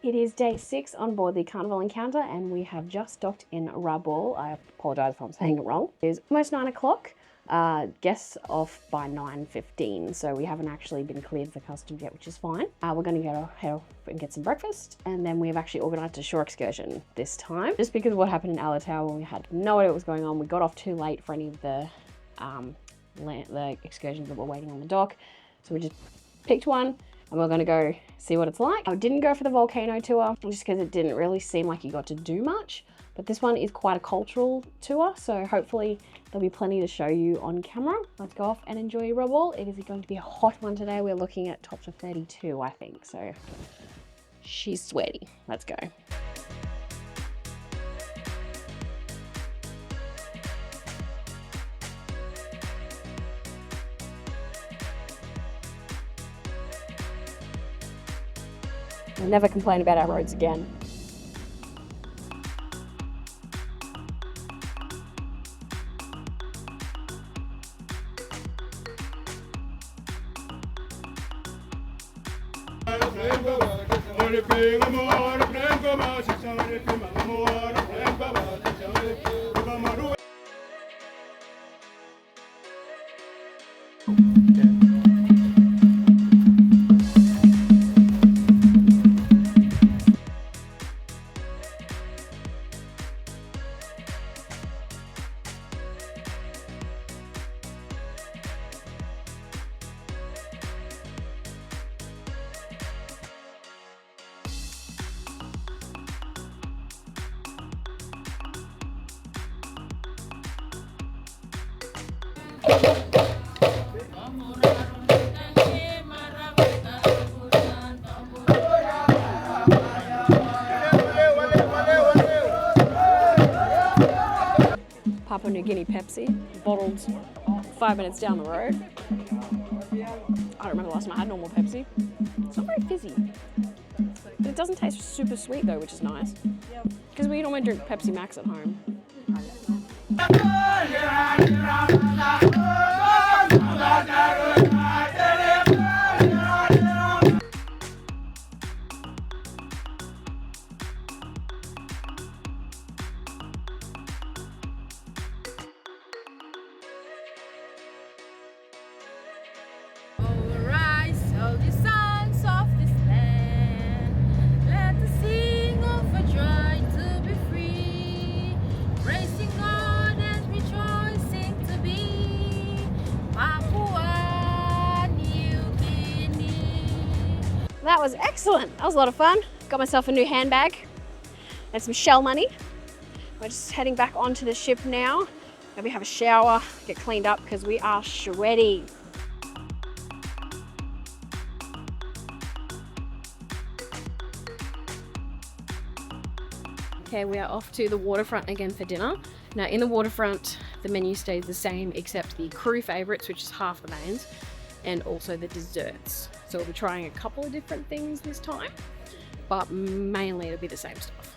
It is day 6 on board the Carnival Encounter and we have just docked in Rabaul. I apologise if I'm saying it wrong. It is almost 9 o'clock. Guests off by 9:15, so we haven't actually been cleared for customs yet, which is fine. We're going to head off and get some breakfast, and then we've actually organised a shore excursion this time. Just because of what happened in Alatow when we had no idea what was going on, we got off too late for any of the excursions that were waiting on the dock, so we just picked one. And we're going to go see what it's like. I didn't go for the volcano tour just because it didn't really seem like you got to do much. But this one is quite a cultural tour, so hopefully there'll be plenty to show you on camera. Let's go off and enjoy Rabaul. It is going to be a hot one today. We're looking at tops of 32, I think. So she's sweaty. Let's go. We'll never complain about our roads again. Papua New Guinea Pepsi, bottled 5 minutes down the road. I don't remember the last time I had normal Pepsi. It's not very fizzy. But it doesn't taste super sweet though, which is nice. Because we normally drink Pepsi Max at home. That was excellent. That was a lot of fun. Got myself a new handbag and some shell money. We're just heading back onto the ship now. Maybe have a shower, get cleaned up because we are sweaty. Okay, we are off to the waterfront again for dinner. Now in the waterfront, the menu stays the same except the crew favourites, which is half the mains, and also the desserts. So we'll be trying a couple of different things this time, but mainly it'll be the same stuff.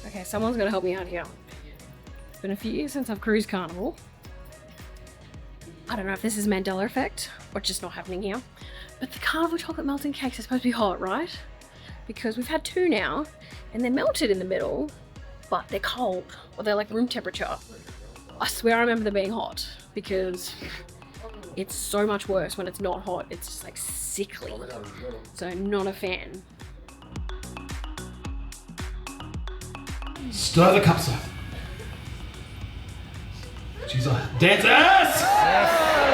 Okay, someone's gonna help me out here. It's been a few years since I've cruised Carnival. I don't know if this is Mandela effect or just not happening here, but the Carnival chocolate melting cakes are supposed to be hot, right? Because we've had 2 now and they're melted in the middle, but they're cold, or they're like room temperature. I swear I remember them being hot because it's so much worse when it's not hot. It's just like sickly. So not a fan. Stir the cups up. She's a dancer. Yes!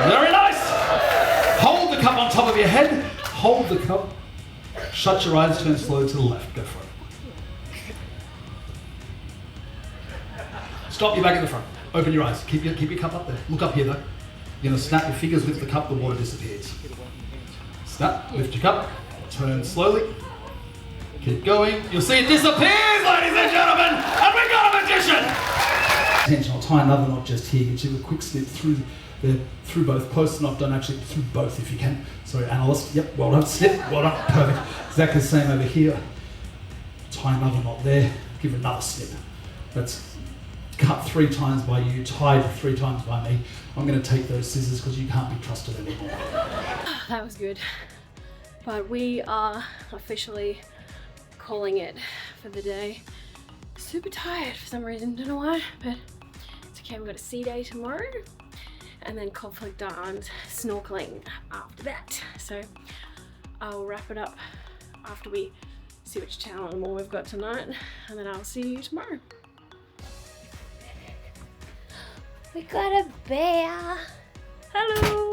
Very nice. Hold the cup on top of your head. Hold the cup. Shut your eyes, turn slow to the left. Go for it. Stop, you're back in the front. Open your eyes. Keep your cup up there. Look up here though. You're going to snap your fingers, lift the cup, the water disappears. Snap, lift your cup, turn slowly. Keep going. You'll see it disappears, ladies and gentlemen, and we've got a magician! Attention, I'll tie another knot just here. Give you a quick snip through both. Close enough, don't actually through both if you can. Sorry, analyst. Yep, well done. Snip, well done. Perfect. Exactly the same over here. Tie another knot there. Give another snip. That's cut 3 times by you, tied 3 times by me. I'm going to take those scissors because you can't be trusted anymore. That was good. But we are officially calling it for the day. Super tired for some reason, don't know why, but it's okay. We've got a sea day tomorrow and then conflict arms snorkeling after that. So I'll wrap it up after we see which town and more we've got tonight, and then I'll see you tomorrow. We got a bear. Hello.